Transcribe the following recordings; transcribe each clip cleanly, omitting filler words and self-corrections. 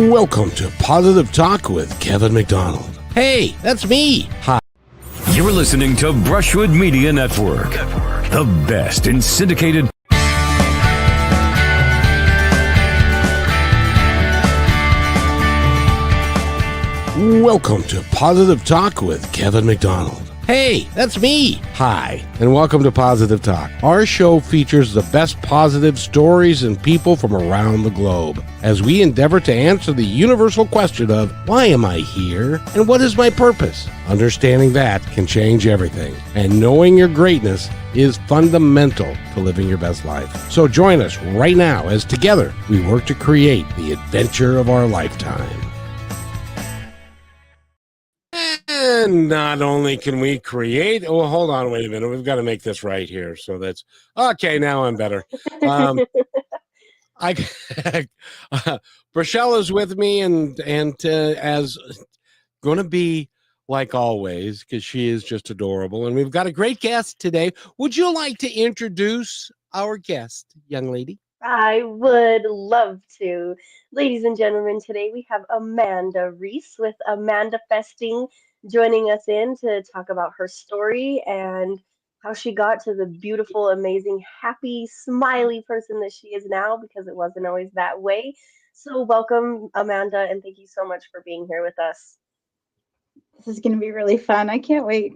Welcome to Positive Talk with Kevin McDonald. Hey, that's me. Hi. You're listening to Brushwood Media Network, the best in syndicated. Welcome to Positive Talk with Kevin McDonald. Hey, that's me. Hi, and welcome to Positive Talk. Our show features the best positive stories and people from around the globe as we endeavor to answer the universal question of why am I here and what is my purpose? Understanding that can change everything, and knowing your greatness is fundamental to living your best life. So join us right now as together we work to create the adventure of our lifetime. And not only can we create, oh, hold on, wait a minute. We've got to make this right here. So that's okay. Now I'm better. Rochelle is with me and as going to be like always, because she is just adorable. And we've got a great guest today. Would you like to introduce our guest, young lady? I would love to. Ladies and gentlemen, today we have Amanda Reece with Amandafesting joining us in to talk about her story and how she got to the beautiful, amazing, happy, smiley person that she is now, because it wasn't always that way. So welcome, Amanda, and thank you so much for being here with us. This is going to be really fun. I can't wait.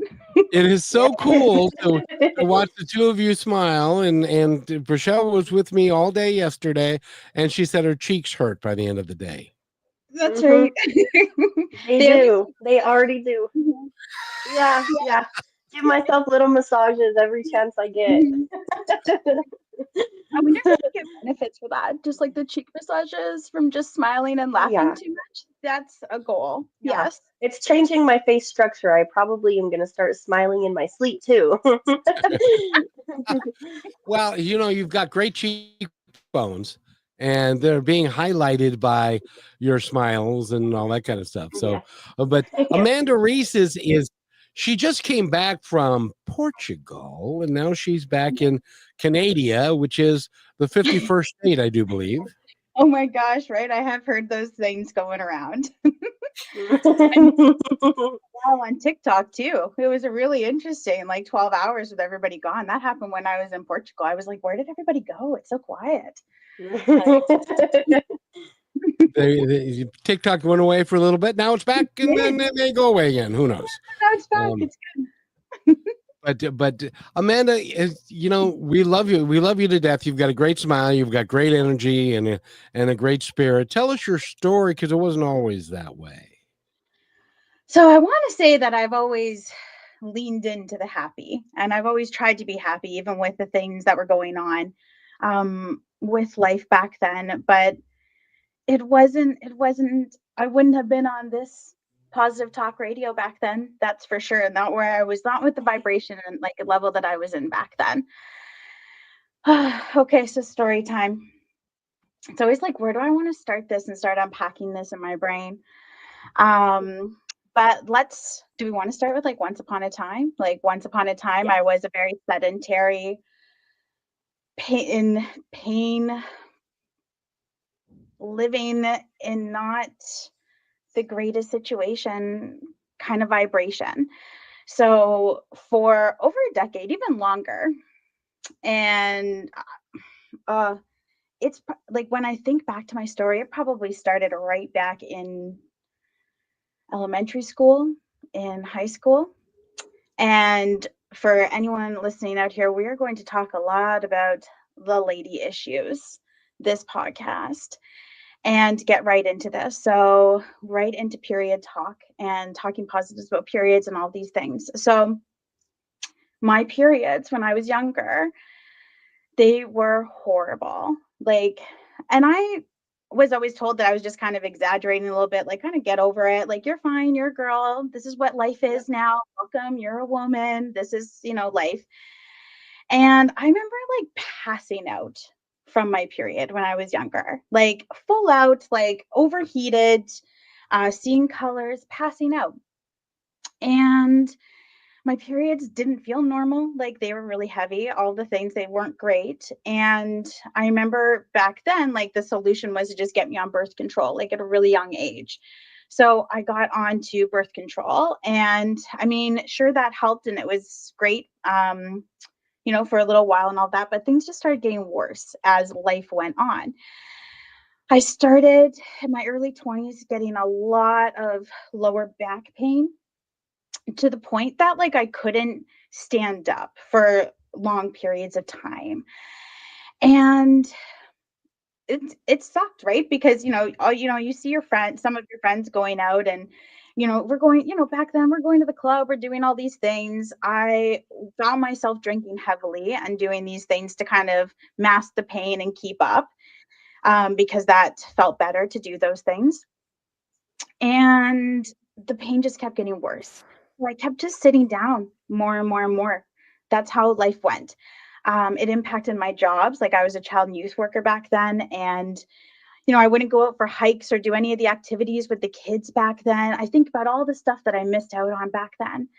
It is so cool to watch the two of you smile. And Rochelle was with me all day yesterday, and she said her cheeks hurt by the end of the day. That's right. They do. They already do. Yeah. Give myself little massages every chance I get. I wonder if I get benefits for that. Just like the cheek massages from just smiling and laughing too much. That's a goal. Yeah. Yes. It's changing my face structure. I probably am going to start smiling in my sleep too. Well, you've got great cheekbones, and they're being highlighted by your smiles and all that kind of stuff. So, but Amanda Reece is she just came back from Portugal, and now she's back in Canada, which is the 51st state, I do believe. Oh my gosh, right? I have heard those things going around. On TikTok too. It was a really interesting, like 12 hours with everybody gone. That happened when I was in Portugal. I was like, where did everybody go? It's so quiet. TikTok went away for a little bit. Now it's back, and then they go away again. Who knows? Now it's back. It's good. But Amanda, we love you. We love you to death. You've got a great smile. You've got great energy and a great spirit. Tell us your story, because it wasn't always that way. So I want to say that I've always leaned into the happy, and I've always tried to be happy, even with the things that were going on with life back then. But it wasn't, I wouldn't have been on this Positive Talk radio back then. That's for sure. And not where I was, not with the vibration and like a level that I was in back then. Okay. So story time. It's always like, where do I want to start this and start unpacking this in my brain? But do we want to start with like once upon a time? Like once upon a time, I was a very sedentary, pain, living in not the greatest situation kind of vibration. So for over a decade, even longer. And it's like, when I think back to my story, it probably started right back in elementary school, in high school. And for anyone listening out here, we are going to talk a lot about the lady issues this podcast and get right into this. So right into period talk and talking positives about periods and all these things. So my periods when I was younger, they were horrible. And I was always told that I was just kind of exaggerating a little bit, like, kind of get over it. Like, you're fine, you're a girl. This is what life is now. Welcome, you're a woman. This is, life. And I remember like passing out from my period when I was younger, like full out, like overheated, seeing colors, passing out. And my periods didn't feel normal. Like they were really heavy, all the things, they weren't great. And I remember back then, like the solution was to just get me on birth control, like at a really young age. So I got on to birth control, and I mean, sure, that helped and it was great, for a little while and all that, but things just started getting worse as life went on. I started in my early 20s getting a lot of lower back pain, to the point that like I couldn't stand up for long periods of time. And it sucked, right? Because you see your friends, some of your friends going out, and we're going, back then we're going to the club, we're doing all these things. I found myself drinking heavily and doing these things to kind of mask the pain and keep up, because that felt better to do those things. And the pain just kept getting worse. So I kept just sitting down more and more and more. That's how life went. It impacted my jobs. Like I was a child and youth worker back then, and I wouldn't go out for hikes or do any of the activities with the kids back then. I think about all the stuff that I missed out on back then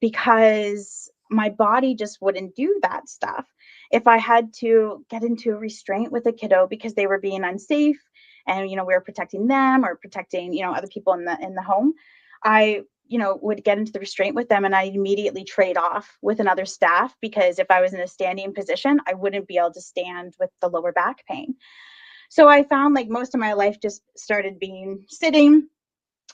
because my body just wouldn't do that stuff. If I had to get into a restraint with a kiddo because they were being unsafe, and we were protecting them or protecting other people in the home, I would get into the restraint with them, and I immediately trade off with another staff, because if I was in a standing position, I wouldn't be able to stand with the lower back pain. So I found like most of my life just started being sitting.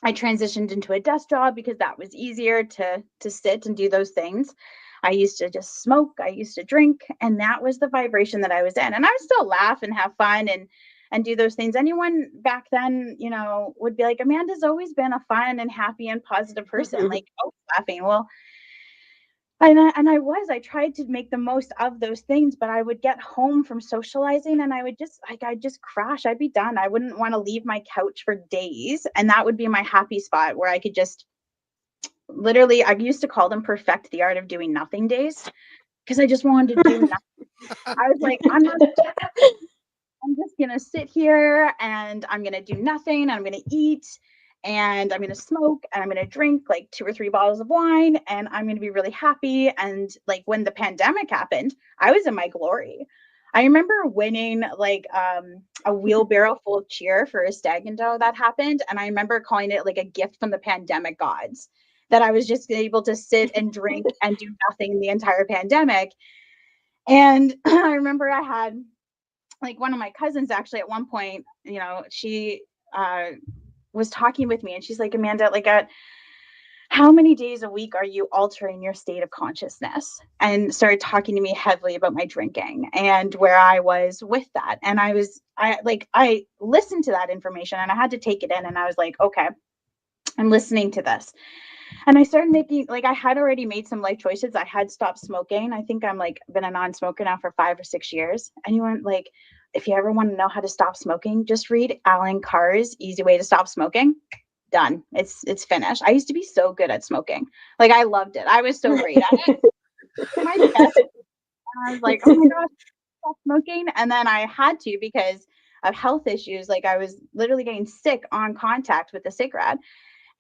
I transitioned into a desk job because that was easier to sit and do those things. I used to just smoke, I used to drink, and that was the vibration that I was in. And I would still laugh and have fun and do those things. Anyone back then, would be like, Amanda's always been a fun and happy and positive person, like always laughing. Well, I tried to make the most of those things, but I would get home from socializing and I'd just crash. I'd be done. I wouldn't want to leave my couch for days. And that would be my happy spot where I could just literally, I used to call them perfect the art of doing nothing days, because I just wanted to do nothing. I was like, I'm just going to sit here and I'm going to do nothing. I'm going to eat and I'm going to smoke and I'm going to drink like 2 or 3 bottles of wine and I'm going to be really happy. And like when the pandemic happened, I was in my glory. I remember winning like a wheelbarrow full of cheer for a stag and doe that happened. And I remember calling it like a gift from the pandemic gods, that I was just able to sit and drink and do nothing the entire pandemic. And I remember I had like one of my cousins actually at one point, she was talking with me and she's like, Amanda, like how many days a week are you altering your state of consciousness? And started talking to me heavily about my drinking and where I was with that. And I listened to that information and I had to take it in, and I was like, okay, I'm listening to this. And I started making, like, I had already made some life choices. I had stopped smoking. I think I'm like been a non-smoker now for 5 or 6 years. Anyone, like, if you ever want to know how to stop smoking, just read Alan Carr's Easy Way to Stop Smoking. Done. It's finished. I used to be so good at smoking. Like, I loved it. I was so great at it. My best. I was like, oh my gosh, stop smoking. And then I had to, because of health issues. Like, I was literally getting sick on contact with the cigarette.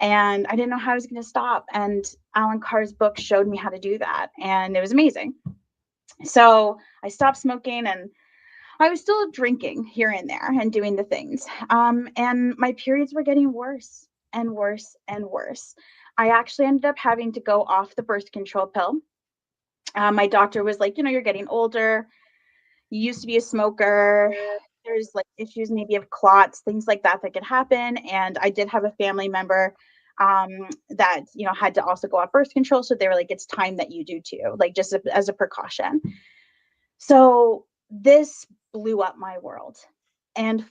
And I didn't know how I was going to stop. And Alan Carr's book showed me how to do that. And it was amazing. So I stopped smoking, and I was still drinking here and there and doing the things. And my periods were getting worse and worse and worse. I actually ended up having to go off the birth control pill. My doctor was like, you're getting older. You used to be a smoker. There's like issues maybe of clots, things like that could happen. And I did have a family member that, had to also go off birth control. So they were like, it's time that you do too, like just as a precaution. So this blew up my world. And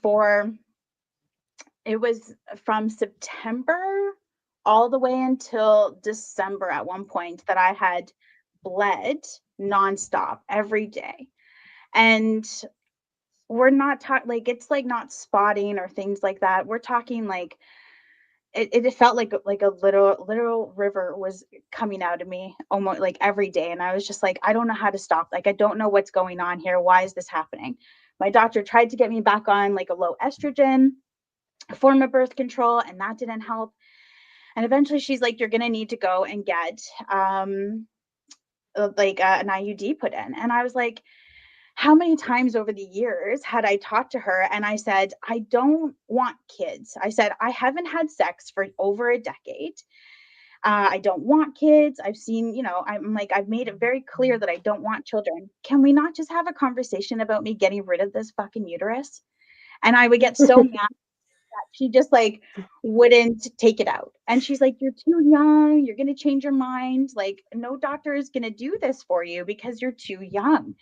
it was from September all the way until December at one point that I had bled nonstop every day. And we're not talking like, it's like not spotting or things like that. We're talking like it felt like a literal river was coming out of me almost like every day. And I was just like, I don't know how to stop. Like, I don't know what's going on here. Why is this happening? My doctor tried to get me back on like a low estrogen form of birth control, and that didn't help. And eventually she's like, you're going to need to go and get like an IUD put in. And I was like, how many times over the years had I talked to her and I said, I don't want kids. I said, I haven't had sex for over a decade. I don't want kids. I've seen, you know, I'm like, I've made it very clear that I don't want children. Can we not just have a conversation about me getting rid of this fucking uterus? And I would get so mad that she just like wouldn't take it out. And she's like, you're too young. You're going to change your mind. Like, no doctor is going to do this for you because you're too young.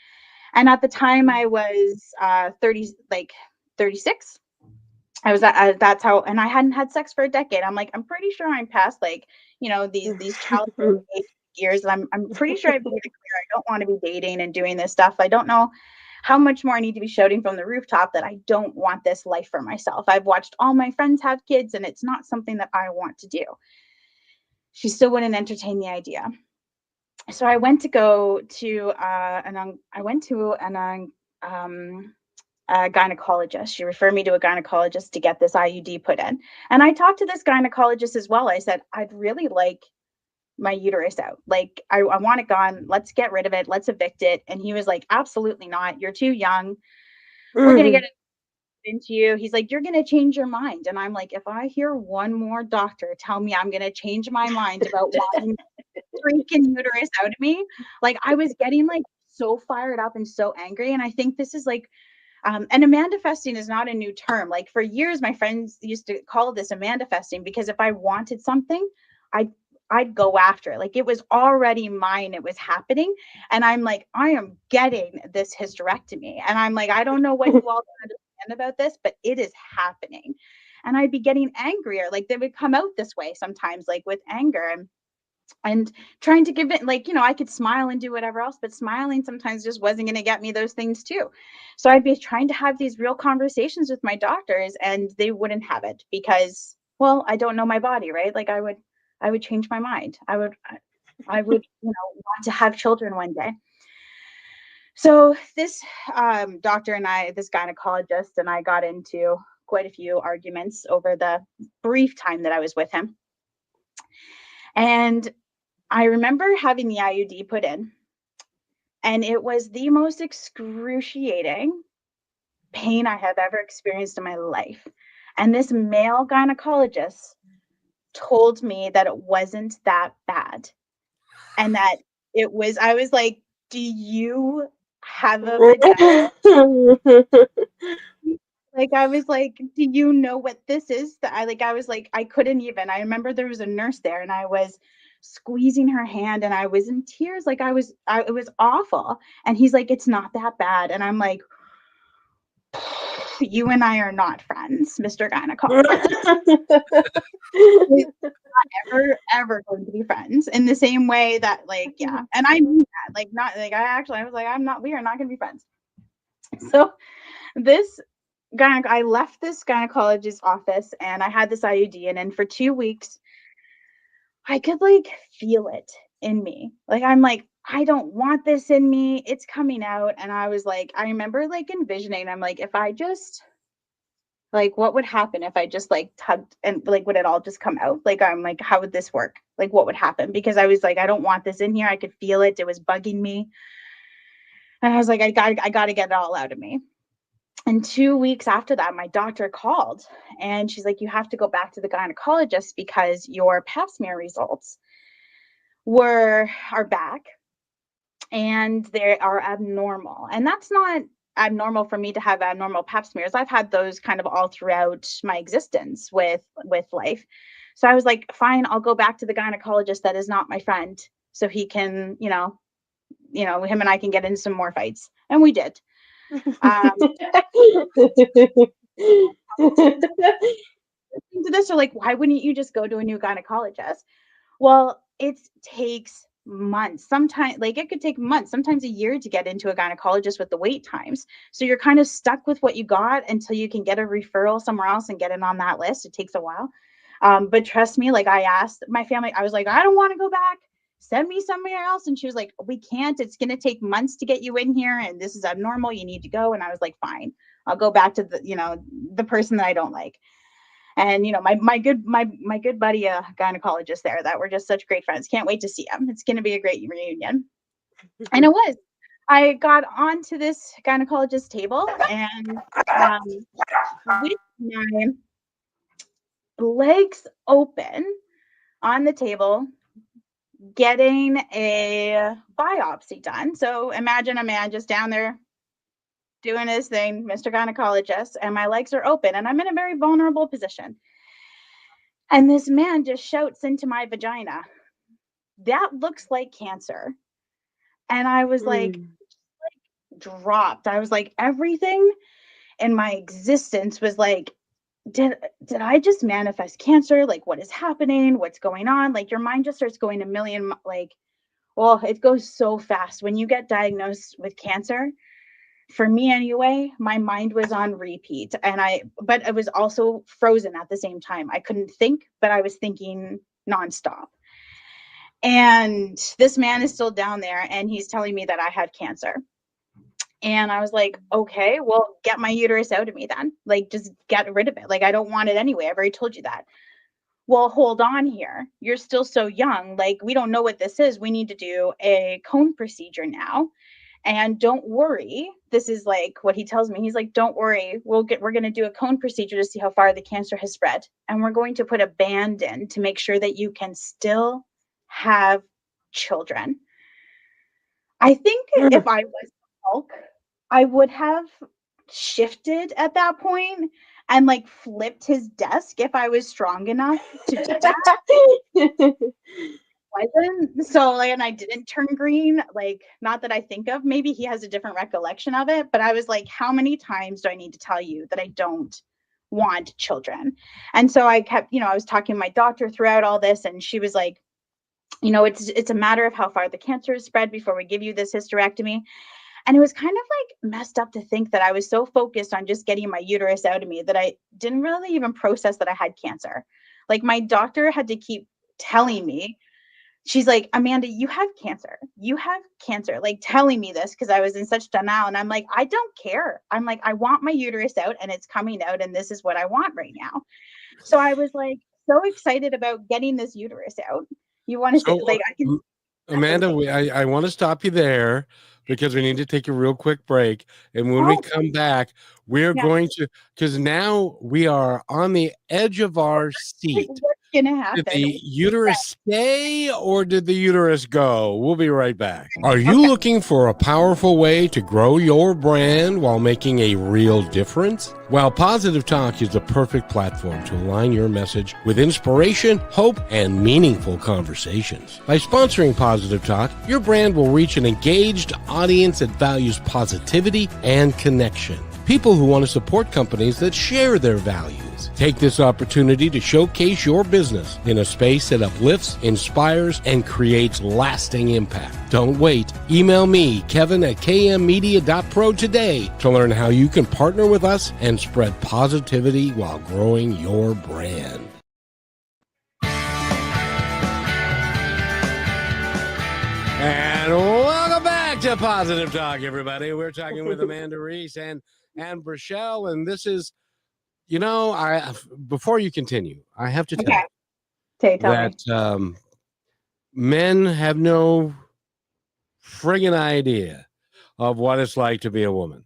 And at the time I was 36. I was that's how, and I hadn't had sex for a decade. I'm like, I'm pretty sure I'm past like, you know, these childhood years. And I'm pretty sure I've made it clear I don't want to be dating and doing this stuff. I don't know how much more I need to be shouting from the rooftop that I don't want this life for myself. I've watched all my friends have kids and it's not something that I want to do. She still wouldn't entertain the idea. So I went to go to a gynecologist. She referred me to a gynecologist to get this IUD put in. And I talked to this gynecologist as well. I said, I'd really like my uterus out. Like, I want it gone. Let's get rid of it. Let's evict it. And he was like, absolutely not. You're too young. We're going to get it into you. He's like, you're going to change your mind. And I'm like, if I hear one more doctor tell me I'm going to change my mind about wanting freaking uterus out of me, like I was getting like so fired up and so angry. And I think this is like, and Amandafesting is not a new term. Like for years, my friends used to call this Amandafesting because if I wanted something, I'd go after it. Like it was already mine. It was happening. And I'm like, I am getting this hysterectomy. And I'm like, I don't know what you all understand about this, but it is happening. And I'd be getting angrier. Like they would come out this way sometimes, like with anger. And trying to give it, like, you know, I could smile and do whatever else, but smiling sometimes just wasn't going to get me those things too. So I'd be trying to have these real conversations with my doctors and they wouldn't have it because, well, I don't know my body, right? Like I would change my mind. I would, you know, want to have children one day. So this doctor and this gynecologist and I got into quite a few arguments over the brief time that I was with him. And I remember having the IUD put in, and it was the most excruciating pain I have ever experienced in my life. And this male gynecologist told me that it wasn't that bad. And that it was, I was like, do you have a vagina? Like, I was like, do you know what this is? That I was like, I couldn't even. I remember there was a nurse there and I was squeezing her hand and I was in tears. Like it was awful. And he's like, it's not that bad. And I'm like, you and I are not friends, Mr. Gynecologist. We're not ever going to be friends in the same way that like, yeah. And I mean that, like, not like, I was like, we are not going to be friends. So this I left this gynecologist's office and I had this IUD and for 2 weeks, I could like feel it in me. Like, I'm like, I don't want this in me. It's coming out. And I was like, I remember like envisioning, I'm like, if I just like, what would happen if I just like tugged and like, would it all just come out? Like, I'm like, how would this work? Like, what would happen? Because I was like, I don't want this in here. I could feel it. It was bugging me. And I was like, I got to get it all out of me. And 2 weeks after that, my doctor called and she's like, you have to go back to the gynecologist because your pap smear results are back and they are abnormal. And that's not abnormal for me to have abnormal pap smears. I've had those kind of all throughout my existence with life. So I was like, fine, I'll go back to the gynecologist that is not my friend so he can, you know, him and I can get in some more fights. And we did. To this are like, why wouldn't you just go to a new gynecologist? Well, it takes months. Sometimes, like, it could take months, sometimes a year to get into a gynecologist with the wait times. So you're kind of stuck with what you got until you can get a referral somewhere else and get it on that list. It takes a while. But trust me, like I asked my family, I was like, I don't want to go back. Send me somewhere else. And she was like, we can't. It's going to take months to get you in here. And this is abnormal. You need to go. And I was like, fine, I'll go back to the person that I don't like. And, my good buddy, gynecologist there, that we're just such great friends. Can't wait to see him. It's going to be a great reunion. And it was. I got onto this gynecologist table, and with my legs open on the table, getting a biopsy done. So imagine a man just down there doing his thing, Mr. Gynecologist, and my legs are open, and I'm in a very vulnerable position. And this man just shouts into my vagina, "That looks like cancer." And I was like, dropped. I was like, everything in my existence was like, did I just manifest cancer? Like, what is happening? What's going on? Like, your mind just starts going a million, like, well, it goes so fast when you get diagnosed with cancer. For me anyway, my mind was on repeat, but it was also frozen at the same time. I couldn't think, but I was thinking nonstop. And this man is still down there, and he's telling me that I had cancer. And I was like, okay, well, get my uterus out of me then. Like, just get rid of it. Like, I don't want it anyway. I've already told you that. Well, hold on here. You're still so young. Like, we don't know what this is. We need to do a cone procedure now. And don't worry. This is like what he tells me. He's like, don't worry. We're going to do a cone procedure to see how far the cancer has spread. And we're going to put a band in to make sure that you can still have children. I think if I was Hulk, I would have shifted at that point and like flipped his desk if I was strong enough to do that. Wasn't so like, and I didn't turn green, like, not that I think of. Maybe he has a different recollection of it, but I was like, how many times do I need to tell you that I don't want children? And so I kept, I was talking to my doctor throughout all this, and she was like, it's a matter of how far the cancer is spread before we give you this hysterectomy. And it was kind of like messed up to think that I was so focused on just getting my uterus out of me that I didn't really even process that I had cancer. Like, my doctor had to keep telling me, she's like, Amanda, you have cancer. You have cancer. Like, telling me this because I was in such denial. And I'm like, I don't care. I'm like, I want my uterus out, and it's coming out, and this is what I want right now. So I was like so excited about getting this uterus out. You want to say, like, I can. Amanda, I want to stop you there because we need to take a real quick break. And when we come back, we're going to, because now we are on the edge of our seat. What's going to happen? Did the uterus stay or did the uterus go? We'll be right back. Are you looking for a powerful way to grow your brand while making a real difference? Well, Positive Talk is the perfect platform to align your message with inspiration, hope, and meaningful conversations. By sponsoring Positive Talk, your brand will reach an engaged audience that values positivity and connection. People who want to support companies that share their values. Take this opportunity to showcase your business in a space that uplifts, inspires, and creates lasting impact. Don't wait. Email me, Kevin at kmmedia.pro today to learn how you can partner with us and spread positivity while growing your brand. And welcome back to Positive Talk, everybody. We're talking with Amanda Reece and Brachelle, and this is, before you continue, I have to tell you that men have no friggin' idea of what it's like to be a woman.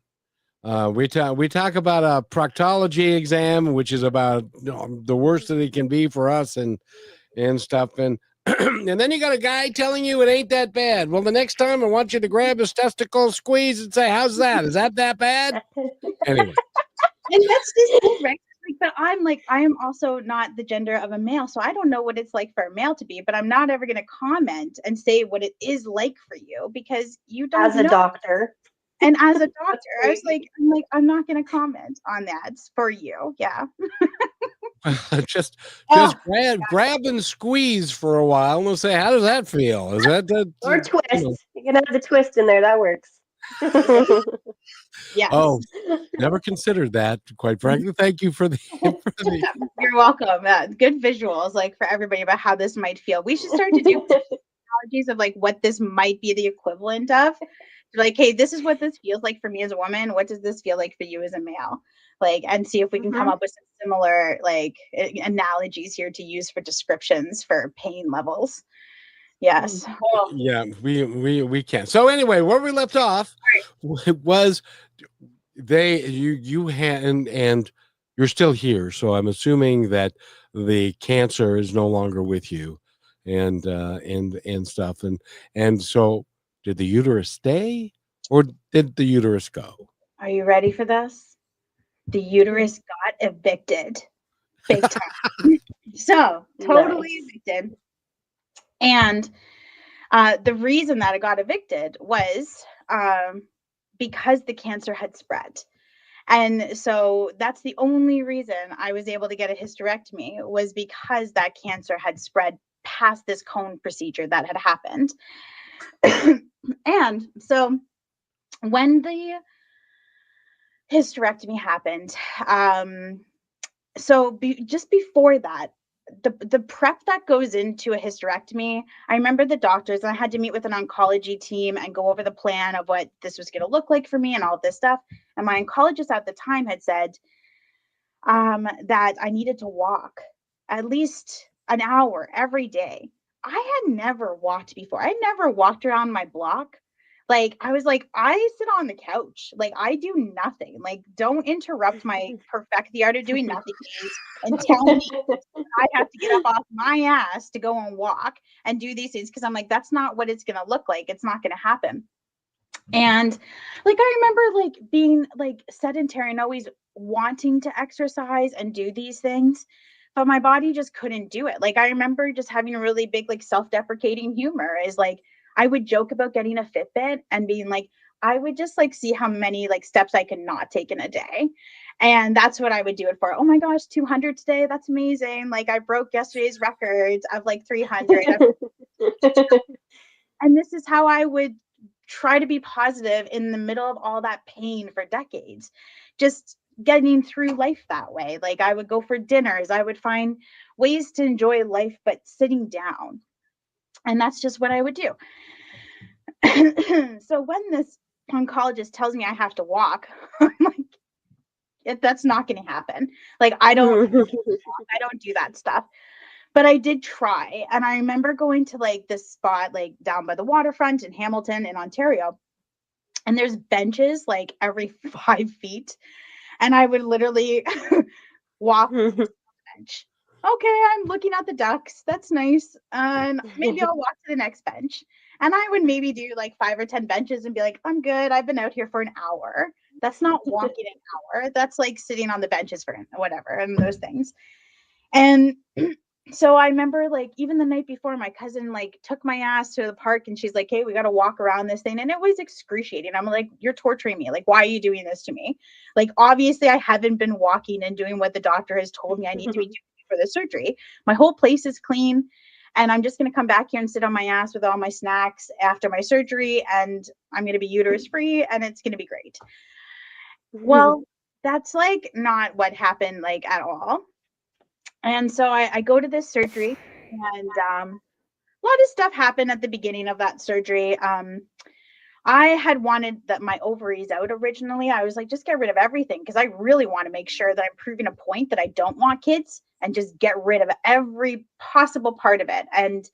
We talk about a proctology exam, which is about the worst that it can be for us and stuff, and and then you got a guy telling you it ain't that bad. Well, the next time I want you to grab his testicle, squeeze, and say, "How's that? Is that bad?" Anyway. And that's just right. But I am also not the gender of a male, so I don't know what it's like for a male to be, but I'm not ever going to comment and say what it is like for you because you don't as a doctor. And as a doctor, I was like, I'm not going to comment on that for you. Yeah. just grab and squeeze for a while and we'll say, how does that feel? Is that or twist? You can have the twist in there. That works. Yes. Oh, never considered that. Quite frankly, thank you for the. You're welcome. Good visuals, like for everybody about how this might feel. We should start to do analogies of like what this might be the equivalent of, Like, hey, this is what this feels like for me as a woman. What does this feel like for you as a male? Like, and see if we can come up with some similar like analogies here to use for descriptions for pain levels. Yes. Oh, Yeah, we can. So anyway, where we left off was you had and you're still here. So I'm assuming that the cancer is no longer with you, and stuff. And so did the uterus stay, or did the uterus go? are you ready for this? The uterus got evicted big time. So totally Nice. evicted. And the reason that it got evicted was because the cancer had spread. And so that's the only reason I was able to get a hysterectomy, was because that cancer had spread past this cone procedure that had happened. And so when the hysterectomy happened, just before that, the prep that goes into a hysterectomy, I remember the doctors, and I had to meet with an oncology team and go over the plan of what this was going to look like for me and all of this stuff. And my oncologist at the time had said that I needed to walk at least an hour every day. I had never walked before. I never walked around my block. Like, I was like, I sit on the couch. Like, I do nothing. Like, don't interrupt my perfect the art of doing nothing days and tell me I have to get up off my ass to go and walk and do these things. Cause I'm like, that's not what it's going to look like. It's not going to happen. And like, I remember like being like sedentary and always wanting to exercise and do these things, but my body just couldn't do it. Like, I remember just having a really big, like, self-deprecating humor. Is like, I would joke about getting a Fitbit and being like, I would just like see how many like steps I could not take in a day. And that's what I would do it for. Oh my gosh, 200 today. That's amazing. Like, I broke yesterday's records of like 300. And this is how I would try to be positive in the middle of all that pain for decades, just getting through life that way. Like, I would go for dinners, I would find ways to enjoy life, but sitting down. And that's just what I would do. So when this oncologist tells me I have to walk, I'm like, that's not going to happen. Like, I don't do that stuff. But I did try. And I remember going to like this spot, like down by the waterfront in Hamilton in Ontario. And there's benches like every 5 feet. And I would literally walk to the bench. Okay, I'm looking at the ducks. That's nice. And maybe I'll walk to the next bench. And I would maybe do like 5 or 10 benches and be like, I'm good. I've been out here for an hour. That's not walking an hour. That's like sitting on the benches for whatever and those things. And so I remember like even the night before, my cousin like took my ass to the park and she's like, hey, we got to walk around this thing. And it was excruciating. I'm like, you're torturing me. Like, why are you doing this to me? Like, obviously I haven't been walking and doing what the doctor has told me I need to be doing for the surgery. My whole place is clean. And I'm just going to come back here and sit on my ass with all my snacks after my surgery. And I'm going to be uterus free and it's going to be great. Well, that's like not what happened like at all. And so I go to this surgery, and a lot of stuff happened at the beginning of that surgery. I had wanted my ovaries out originally. I was like, just get rid of everything, because I really want to make sure that I'm proving a point that I don't want kids and just get rid of every possible part of it. And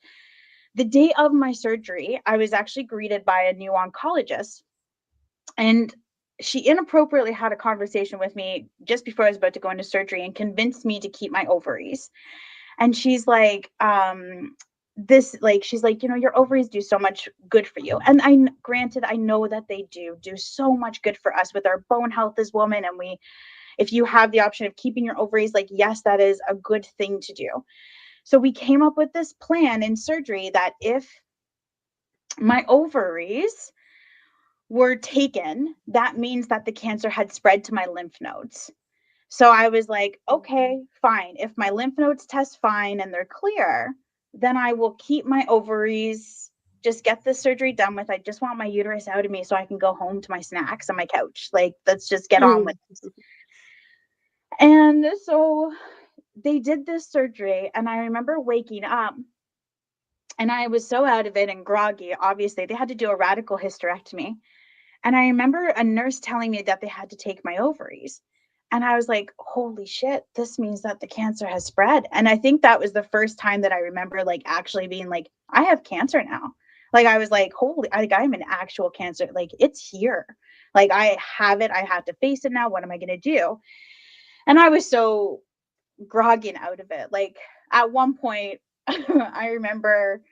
the day of my surgery, I was actually greeted by a new oncologist, and she inappropriately had a conversation with me just before I was about to go into surgery and convinced me to keep my ovaries. And she's like, she's like, your ovaries do so much good for you. And granted, I know that they do so much good for us with our bone health as women. And if you have the option of keeping your ovaries, like, yes, that is a good thing to do. So we came up with this plan in surgery that if my ovaries were taken, that means that the cancer had spread to my lymph nodes. So I was like, okay, fine. If my lymph nodes test fine and they're clear, then I will keep my ovaries, just get this surgery done with. I just want my uterus out of me so I can go home to my snacks on my couch. Like, let's just get on with this. And so they did this surgery, and I remember waking up and I was so out of it and groggy. Obviously, they had to do a radical hysterectomy. And I remember a nurse telling me that they had to take my ovaries. And I was like, holy shit, this means that the cancer has spread. And I think that was the first time that I remember like actually being like, I have cancer now. Like I was like, holy, like I'm an actual cancer. Like it's here. Like I have it. I have to face it now. What am I going to do? And I was so groggy out of it. Like at one point, I remember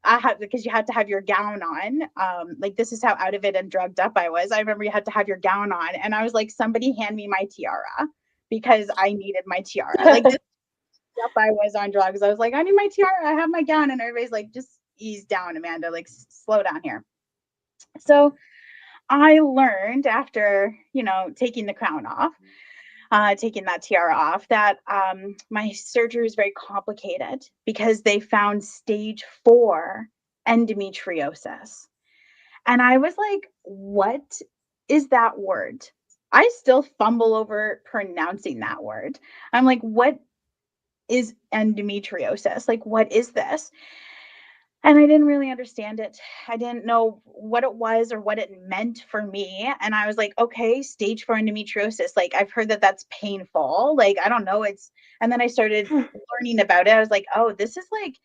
I had, because you had to have your gown on. Like this is how out of it and drugged up I was. I remember you had to have your gown on, and I was like, somebody hand me my tiara because I needed my tiara. Like this up I was on drugs. I was like, I need my tiara. I have my gown, and everybody's like, just ease down, Amanda. Like slow down here. So I learned after, taking the crown off, taking that tiara off, that my surgery was very complicated because they found stage 4 endometriosis. And I was like, what is that word? I still fumble over pronouncing that word. I'm like, what is endometriosis? Like, what is this? And I didn't really understand it. I didn't know what it was or what it meant for me. And I was like, okay, stage 4 endometriosis. Like, I've heard that that's painful. Like, I don't know. And then I started learning about it. I was like, oh, this is like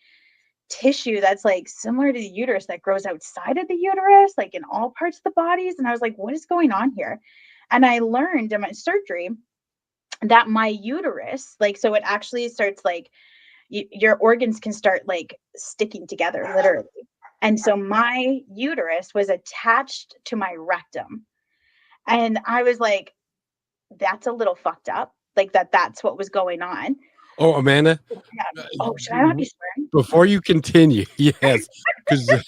tissue that's like similar to the uterus that grows outside of the uterus, like in all parts of the bodies. And I was like, what is going on here? And I learned in my surgery that my uterus, like, so it actually starts like, your organs can start like sticking together literally. And so my uterus was attached to my rectum. And I was like, that's a little fucked up. Like that's what was going on. Oh, Amanda. Yeah. Oh, should I not be swearing? Before you continue, yes, because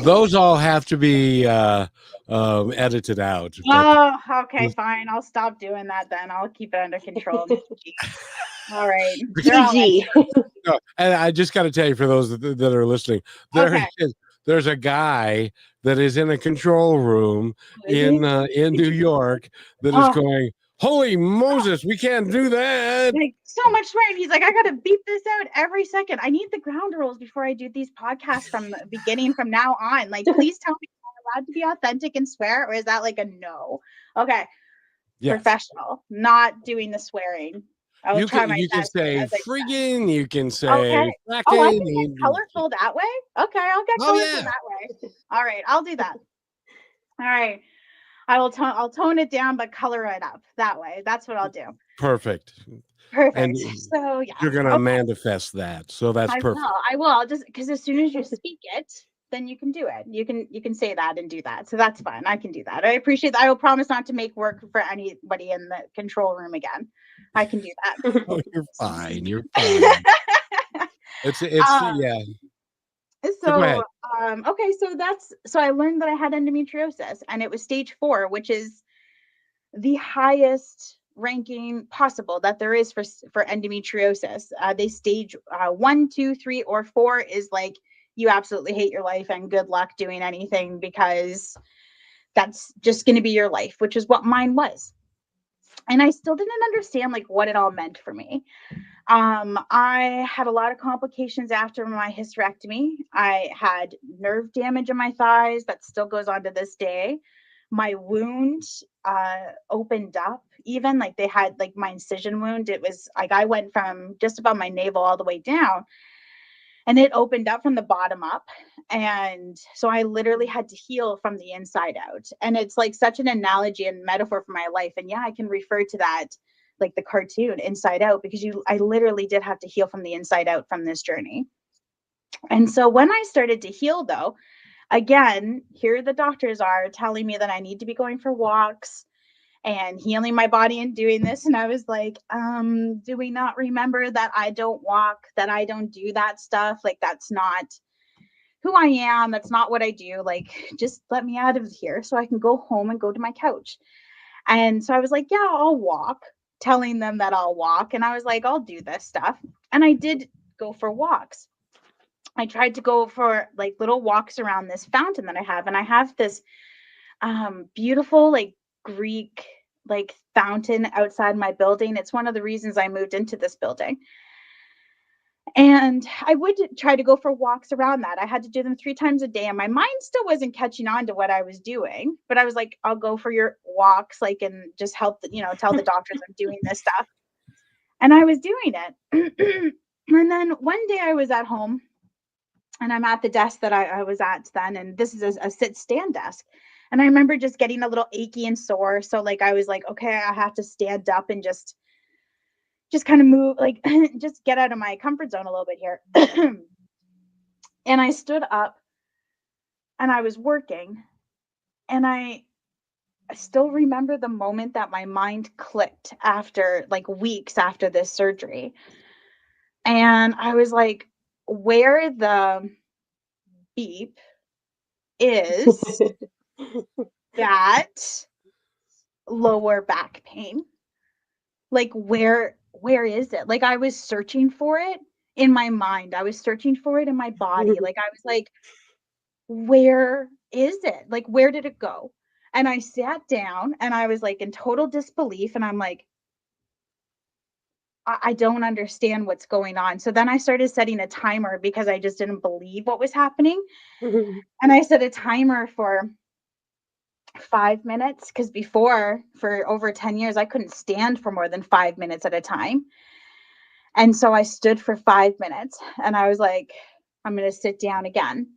those all have to be edited out. Oh, okay, fine. I'll stop doing that then. I'll keep it under control. All right. PG. No, and I just got to tell you, for those that are listening, there's a guy that is in a control room in New York that is going, holy Moses, we can't do that. Like so much swearing. He's like, I gotta beep this out every second. I need the ground rules before I do these podcasts from the beginning from now on. Like, please tell me, am I allowed to be authentic and swear, or is that like a no? Okay. Yes. Professional, not doing the swearing. You can say friggin', you can say okay. Oh, I can get colorful that way? Okay, I'll get colorful that way. All right, I'll do that. All right. I'll tone it down, but color it up that way. That's what I'll do. Perfect. And so yeah. You're gonna manifest that. So that's perfect. I will just because as soon as you speak it, then you can do it. You can say that and do that. So that's fine. I can do that. I appreciate that. I will promise not to make work for anybody in the control room again. I can do that. Oh, you're fine. You're fine. it's yeah. So okay, so I learned that I had endometriosis, and it was stage 4, which is the highest ranking possible that there is for endometriosis. They stage 1, 2, 3, or 4 is like you absolutely hate your life and good luck doing anything because that's just going to be your life, which is what mine was. And I still didn't understand like what it all meant for me. I had a lot of complications after my hysterectomy. I had nerve damage in my thighs that still goes on to this day. My wound opened up, even like they had like my incision wound. It was like I went from just above my navel all the way down, and it opened up from the bottom up. And so I literally had to heal from the inside out. And it's like such an analogy and metaphor for my life. And yeah, I can refer to that like the cartoon Inside Out, because I literally did have to heal from the inside out from this journey. And so when I started to heal though, again, here the doctors are telling me that I need to be going for walks and healing my body and doing this. And I was like, do we not remember that I don't walk, that I don't do that stuff? Like, that's not who I am. That's not what I do. Like, just let me out of here so I can go home and go to my couch. And so I was like, yeah, I'll walk, telling them that I'll walk. And I was like, I'll do this stuff. And I did go for walks. I tried to go for like little walks around this fountain that I have. And I have this beautiful like Greek like fountain outside my building. It's one of the reasons I moved into this building. And I would try to go for walks around that. I had to do them 3 times a day, and my mind still wasn't catching on to what I was doing. But I was like, I'll go for your walks, like, and just help, tell the doctors I'm doing this stuff. And I was doing it. And then one day I was at home, and I'm at the desk that I was at then. And this is a sit stand desk. And I remember just getting a little achy and sore. So like, I was like, okay, I have to stand up and just kind of move, like just get out of my comfort zone a little bit here. And I stood up and I was working, and I still remember the moment that my mind clicked after, like, weeks after this surgery. And I was like, where the beep is that lower back pain? Like, where is it? Like, I was searching for it in my mind. I was searching for it in my body. Like, I was like, where is it? Like, where did it go? And I sat down and I was like in total disbelief. And I'm like, I don't understand what's going on. So then I started setting a timer because I just didn't believe what was happening. And I set a timer for 5 minutes, because before, for over 10 years, I couldn't stand for more than 5 minutes at a time. And so I stood for 5 minutes and I was like, I'm going to sit down again.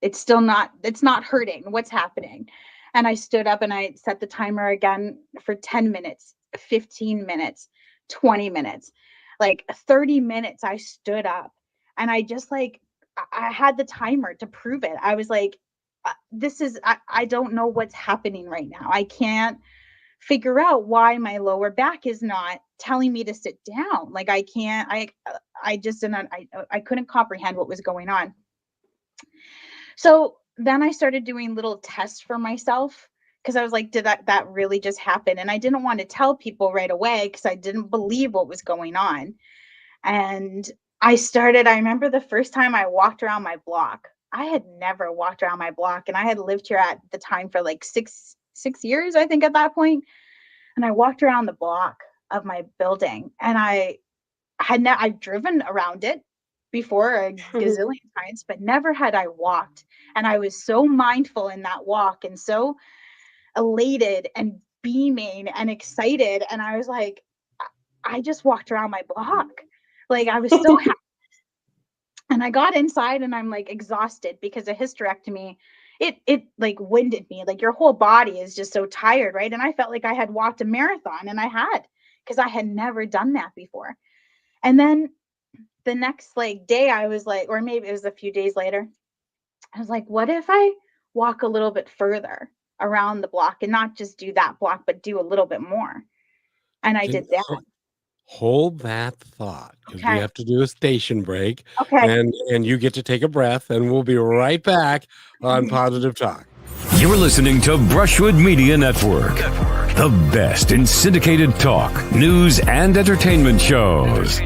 It's not hurting. What's happening? And I stood up and I set the timer again for 10 minutes, 15 minutes, 20 minutes, like 30 minutes. I stood up and I just, like, I had the timer to prove it. I was like, I don't know what's happening right now. I can't figure out why my lower back is not telling me to sit down. Like, I can't, I just didn't, I couldn't comprehend what was going on. So then I started doing little tests for myself, because I was like, did that really just happen? And I didn't want to tell people right away because I didn't believe what was going on. And I remember the first time I walked around my block. I had never walked around my block, and I had lived here at the time for like six years, I think, at that point. And I walked around the block of my building, and I've driven around it before a gazillion times, but never had I walked. And I was so mindful in that walk and so elated and beaming and excited. And I was like, I just walked around my block. Like, I was so happy. And I got inside and I'm like exhausted because a hysterectomy, it like winded me. Like, your whole body is just so tired, right? And I felt like I had walked a marathon, and I had, because I had never done that before. And then the next, like, day, I was like, or maybe it was a few days later, I was like, what if I walk a little bit further around the block and not just do that block, but do a little bit more? And I did that. Hold that thought, because we Okay. have to do a station break. Okay. And you get to take a breath, and we'll be right back on Positive Talk. You're listening to Brushwood Media Network, the best in syndicated talk, news, and entertainment shows.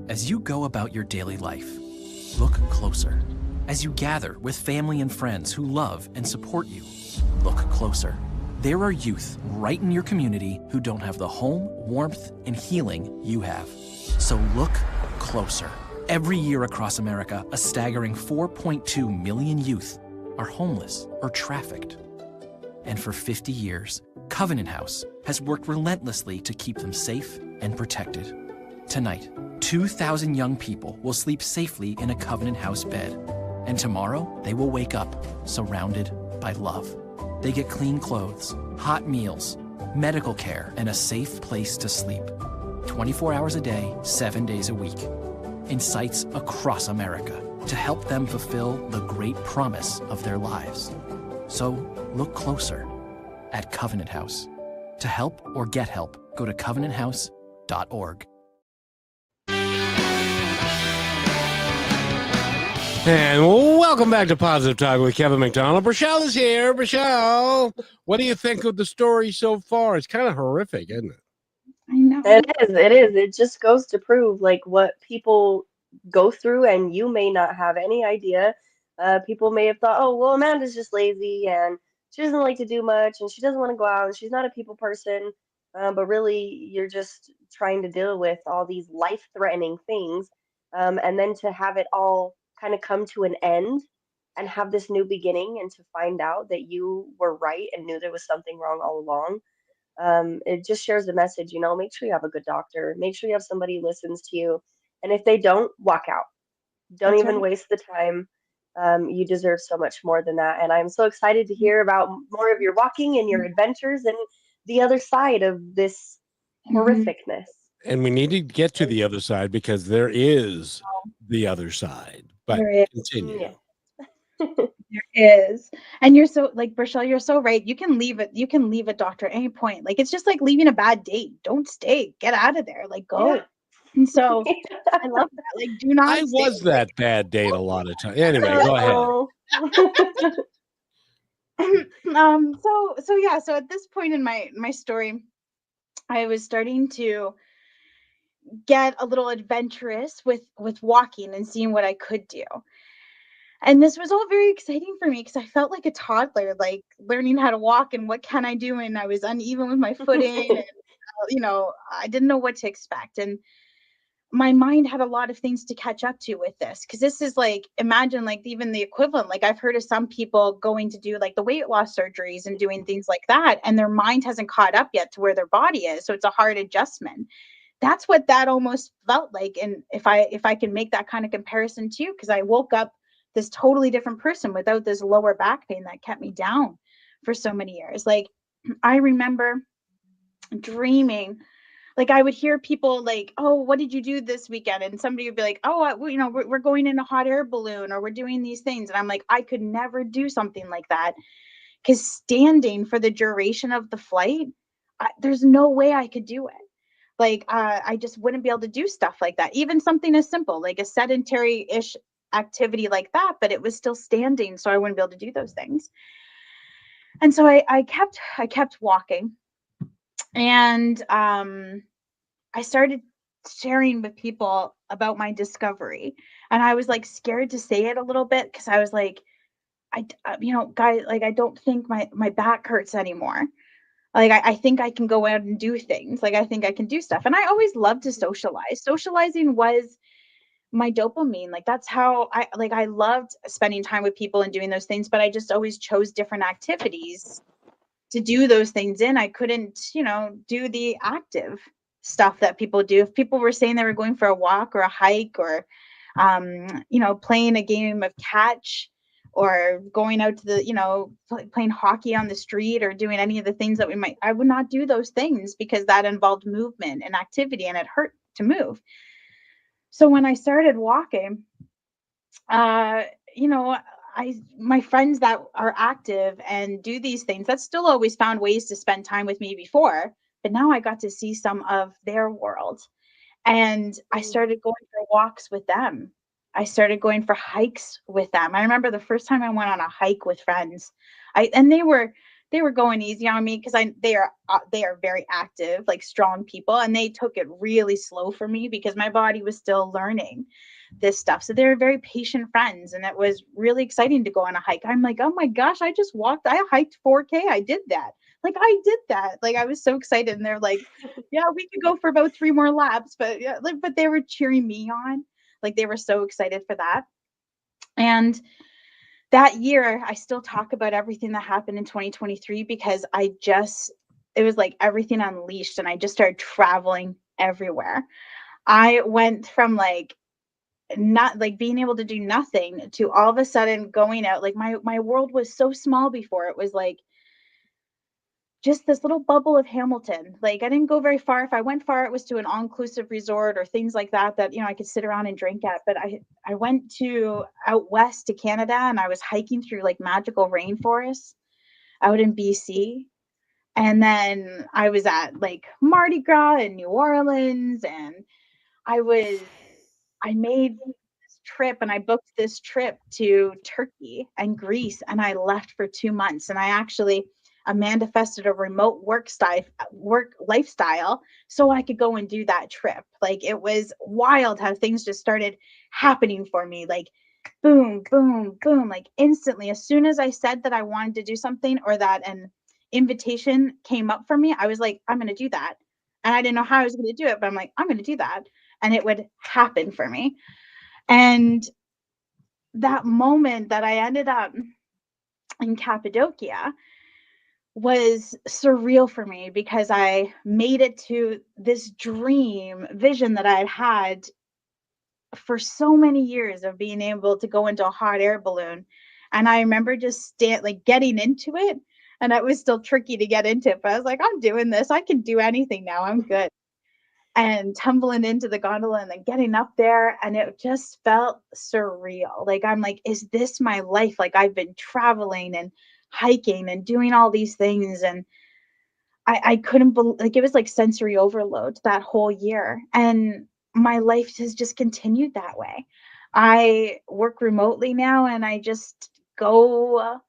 As you go about your daily life, look closer. As you gather with family and friends who love and support you, look closer. There are youth right in your community who don't have the home, warmth, and healing you have. So look closer. Every year across America, a staggering 4.2 million youth are homeless or trafficked. And for 50 years, Covenant House has worked relentlessly to keep them safe and protected. Tonight, 2,000 young people will sleep safely in a Covenant House bed. And tomorrow, they will wake up surrounded by love. They get clean clothes, hot meals, medical care, and a safe place to sleep. 24 hours a day, 7 days a week. In sites across America to help them fulfill the great promise of their lives. So look closer at Covenant House. To help or get help, go to covenanthouse.org. And welcome back to Positive Talk with Kevin McDonald. Rochelle is here. Rochelle, what do you think of the story so far? It's kind of horrific, isn't it? I know. It is. It is. It just goes to prove like what people go through, and you may not have any idea. People may have thought, oh, well, Amanda's just lazy and she doesn't like to do much and she doesn't want to go out and she's not a people person. but really you're just trying to deal with all these life-threatening things, and then to have it all kind of come to an end and have this new beginning and to find out that you were right and knew there was something wrong all along. It just shares the message, make sure you have a good doctor, make sure you have somebody who listens to you. And if they don't, walk out. Don't That's even right. waste the time. You deserve so much more than that. And I'm so excited to hear about more of your walking and your adventures and the other side of this Mhm. horrificness. And we need to get to the other side because there is the other side. But There is. continue. Yeah. There is. And you're so like Rochelle, you're so right. You can leave a doctor at any point. Like it's just like leaving a bad date. Don't stay. Get out of there. Like Yeah. go. And so I love that. Like do I not stay. was that bad date a lot of times. Anyway, go ahead. Oh. So at this point in my story, I was starting to get a little adventurous with walking and seeing what I could do. And this was all very exciting for me because I felt like a toddler, like learning how to walk and what can I do? And I was uneven with my footing and, I didn't know what to expect. And my mind had a lot of things to catch up to with this because this is like, imagine like even the equivalent. Like I've heard of some people going to do like the weight loss surgeries and doing things like that. And their mind hasn't caught up yet to where their body is. So it's a hard adjustment. That's what that almost felt like. And if I can make that kind of comparison to you, because I woke up this totally different person without this lower back pain that kept me down for so many years. Like I remember dreaming, like I would hear people like, oh, what did you do this weekend? And somebody would be like, oh, we're going in a hot air balloon or we're doing these things. And I'm like, I could never do something like that because standing for the duration of the flight, there's no way I could do it. Like I just wouldn't be able to do stuff like that. Even something as simple like a sedentary-ish activity like that, but it was still standing, so I wouldn't be able to do those things. And so I kept walking, and I started sharing with people about my discovery, and I was like scared to say it a little bit because I was like, guys, like I don't think my back hurts anymore. Like I think I can go out and do things. Like I think I can do stuff. And I always loved to socialize. Socializing was my dopamine. Like that's how I loved spending time with people and doing those things, but I just always chose different activities to do those things in. I couldn't, do the active stuff that people do. If people were saying they were going for a walk or a hike or playing a game of catch or going out to the, playing hockey on the street or doing any of the things that I would not do those things because that involved movement and activity and it hurt to move. So when I started walking, uh, you know, my friends that are active and do these things, that still always found ways to spend time with me before, but now I got to see some of their world. And I Mm. started going for walks with them. I started going for hikes with them. I remember the first time I went on a hike with friends. And they were going easy on me because they are very active, like strong people, and they took it really slow for me because my body was still learning this stuff. So they were very patient friends, and it was really exciting to go on a hike. I'm like, oh my gosh, I hiked 4K. I did that. Like I did that. Like I was so excited, and they're like, yeah, we could go for about 3 more laps, but yeah, like, but they were cheering me on. Like they were so excited for that. And that year, I still talk about everything that happened in 2023 because it was like everything unleashed and I just started traveling everywhere. I went from like not like being able to do nothing to all of a sudden going out. Like my world was so small before. It was like just this little bubble of Hamilton. Like I didn't go very far. If I went far, it was to an all-inclusive resort or things like that I could sit around and drink at. But I went to out west to Canada and I was hiking through like magical rainforests out in BC. And then I was at like Mardi Gras in New Orleans, and I was I made this trip and I booked this trip to Turkey and Greece, and I left for 2 months, and I actually manifested a remote work lifestyle so I could go and do that trip. Like it was wild how things just started happening for me, like boom, boom, boom, like instantly as soon as I said that I wanted to do something or that, and invitation came up for me, I was like, I'm going to do that. And I didn't know how I was going to do it, but I'm like, I'm going to do that. And it would happen for me. And that moment that I ended up in Cappadocia was surreal for me, because I made it to this dream vision that I had for so many years of being able to go into a hot air balloon. And I remember just getting into it, and it was still tricky to get into it, but I was like, I'm doing this. I can do anything now. I'm good. And tumbling into the gondola and then getting up there, and it just felt surreal. Like, I'm like, is this my life? Like, I've been traveling and hiking and doing all these things, and I couldn't believe, like, it was like sensory overload that whole year. And my life has just continued that way. I work remotely now, and I just go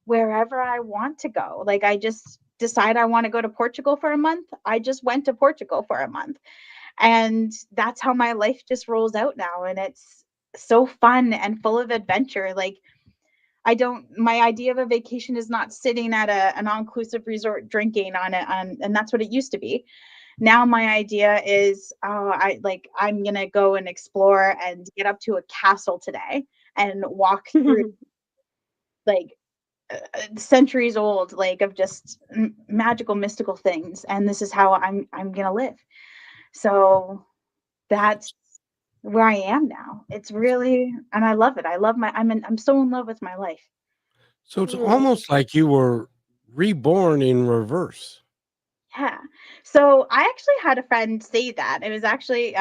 wherever I want to go. Like, I just decide I want to go to Portugal for a month. I just went to Portugal for a month. And that's how my life just rolls out now. And it's so fun and full of adventure. Like, my idea of a vacation is not sitting at an all-inclusive resort drinking and that's what it used to be. Now my idea is, I'm going to go and explore and get up to a castle today and walk through like centuries old, like, of just magical, mystical things. And this is how I'm going to live. So that's where I am now. It's really, and I love it. I'm so in love with my life. So it's almost like you were reborn in reverse. Yeah. So I actually had a friend say that. It was actually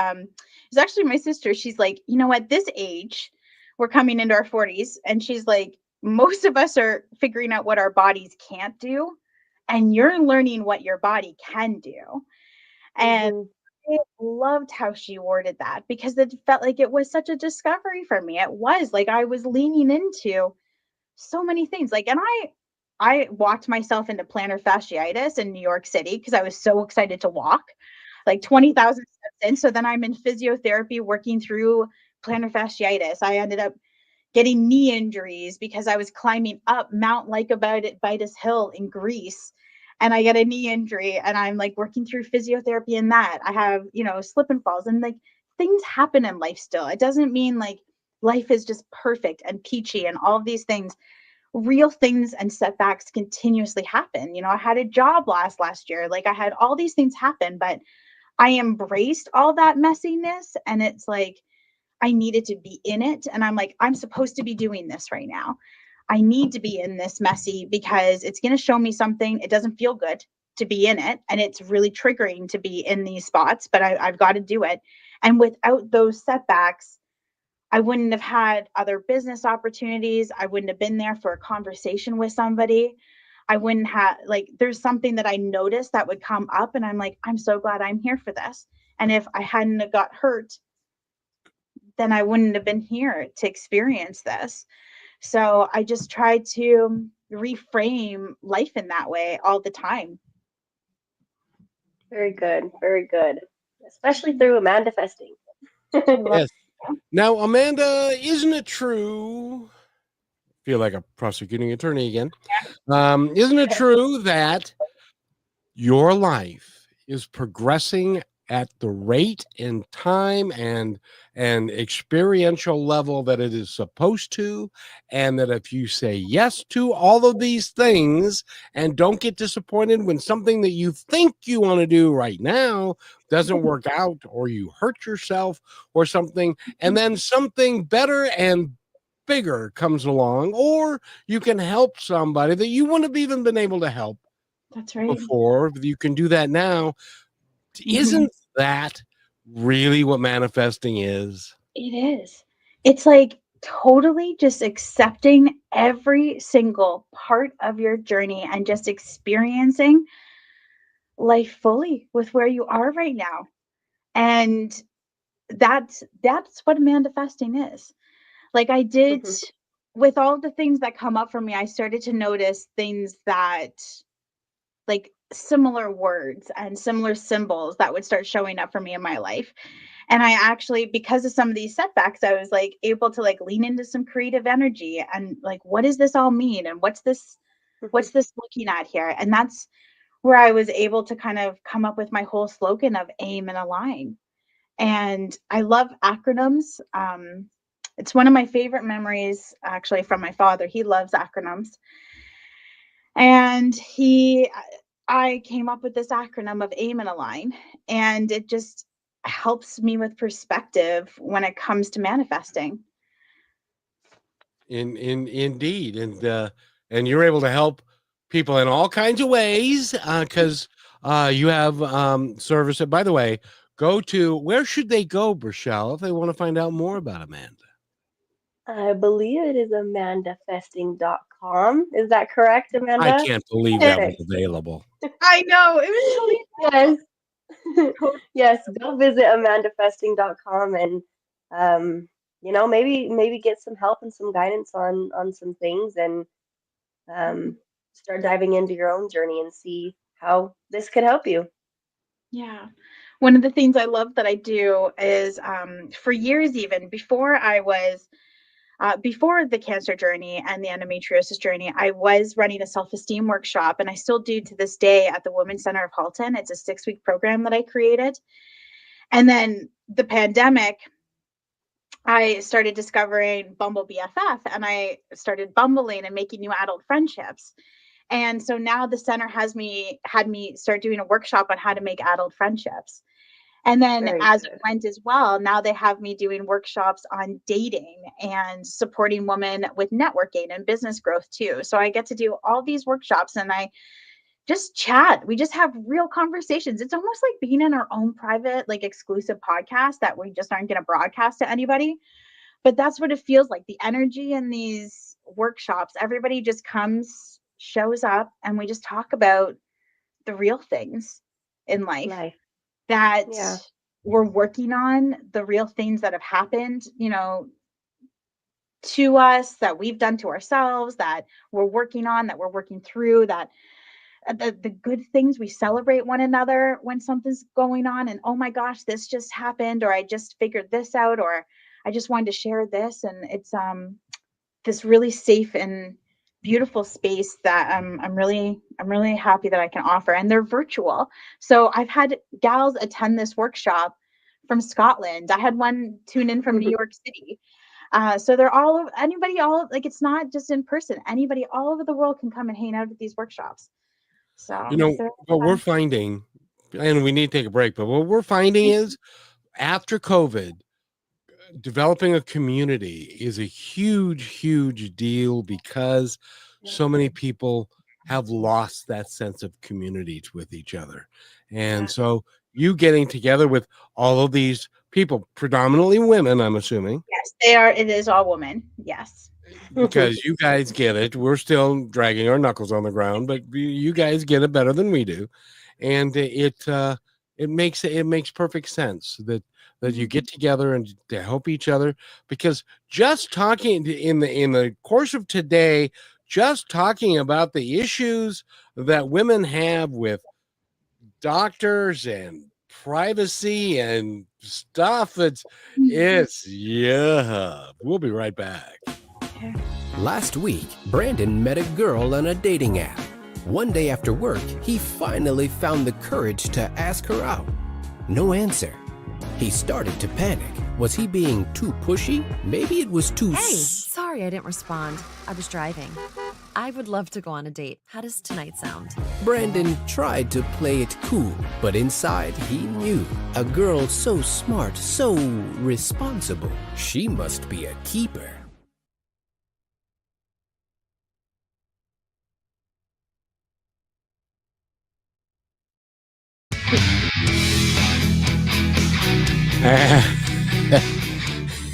my sister. She's like, at this age, we're coming into our 40s, and she's like, most of us are figuring out what our bodies can't do, and you're learning what your body can do. And I loved how she worded that, because it felt like it was such a discovery for me. It was like I was leaning into so many things. Like, and I walked myself into plantar fasciitis in New York City because I was so excited to walk, like 20,000 steps in. So then I'm in physiotherapy working through plantar fasciitis. I ended up getting knee injuries because I was climbing up Mount Lycabettus Hill in Greece, and I get a knee injury, and I'm like working through physiotherapy in that. I have, slip and falls, and like things happen in life still. It doesn't mean like life is just perfect and peachy and all of these things. Real things and setbacks continuously happen. I had a job last year. Like, I had all these things happen, but I embraced all that messiness, and it's like I needed to be in it. And I'm like, I'm supposed to be doing this right now. I need to be in this messy because it's going to show me something. It doesn't feel good to be in it, and it's really triggering to be in these spots, but I've got to do it. And without those setbacks, I wouldn't have had other business opportunities. I wouldn't have been there for a conversation with somebody. I wouldn't have, like, there's something that I noticed that would come up, and I'm like, I'm so glad I'm here for this. And if I hadn't have got hurt, then I wouldn't have been here to experience this. So I just try to reframe life in that way all the time. Very good. Very good. Especially through Amandafesting. Yes. Now, Amanda, isn't it true? Feel like a prosecuting attorney again. Isn't it true that your life is progressing at the rate and time and experiential level that it is supposed to, and that if you say yes to all of these things and don't get disappointed when something that you think you want to do right now doesn't work out, or you hurt yourself or something, and then something better and bigger comes along, or you can help somebody that you wouldn't have even been able to help That's right. before, you can do that now. Isn't that really what manifesting is? It is. It's like totally just accepting every single part of your journey and just experiencing life fully with where you are right now. And that's what manifesting is. Like, I did, with all the things that come up for me, I started to notice things that, like, similar words and similar symbols that would start showing up for me in my life. And I actually, because of some of these setbacks, I was like able to like lean into some creative energy and like, what does this all mean? And what's this What's this looking at here? And that's where I was able to kind of come up with my whole slogan of aim and align. And I love acronyms. It's one of my favorite memories, actually, from my father. He loves acronyms. And I came up with this acronym of aim and align, and it just helps me with perspective when it comes to manifesting. Indeed, and you're able to help people in all kinds of ways because you have service. By the way, where should they go, Brachelle, if they want to find out more about Amanda? I believe it is amandafesting.com. Is that correct, I Amanda? can't believe that was Perfect. available. I know it was Yes. totally Yes, go visit amandafesting.com and maybe get some help and some guidance on some things and um start diving into your own journey and see how this could help you. Yeah. One of the things I love that I do is for years, even before the cancer journey and the endometriosis journey, I was running a self-esteem workshop, and I still do to this day at the Women's Center of Halton. It's a 6-week program that I created. And then the pandemic, I started discovering Bumble BFF, and I started bumbling and making new adult friendships. And so now the center had me start doing a workshop on how to make adult friendships. And then Very as good. it went as well, now they have me doing workshops on dating and supporting women with networking and business growth too. So I get to do all these workshops and I just chat. We just have real conversations. It's almost like being in our own private, like exclusive podcast that we just aren't going to broadcast to anybody. But that's what it feels like. The energy in these workshops, everybody just comes, shows up, and we just talk about the real things in life Life. that Yeah. we're working on, the real things that have happened, to us, that we've done to ourselves, that we're working on, that we're working through, that the good things. We celebrate one another when something's going on, and oh my gosh, this just happened, or I just figured this out, or I just wanted to share this. And it's this really safe and beautiful space that I'm really happy that I can offer. And they're virtual. So I've had gals attend this workshop from Scotland. I had one tune in from New York City. So they're it's not just in person. Anybody all over the world can come and hang out at these workshops. So What we're finding, and we need to take a break, but what we're finding is after COVID, developing a community is a huge deal because so many people have lost that sense of community with each other. And so you getting together with all of these people, predominantly women, I'm assuming. Yes, they are. It is all women. Yes. Because you guys get it. We're still dragging our knuckles on the ground, but you guys get it better than we do. And it makes perfect sense that you get together and to help each other, because just talking in the course of today, just talking about the issues that women have with doctors and privacy and stuff, we'll be right back. Last week, Brandon met a girl on a dating app. One day after work, he finally found the courage to ask her out. No answer. He started to panic. Was he being too pushy? Maybe it was too... Hey, sorry I didn't respond. I was driving. I would love to go on a date. How does tonight sound? Brandon tried to play it cool, but inside he knew. A girl so smart, so responsible. She must be a keeper.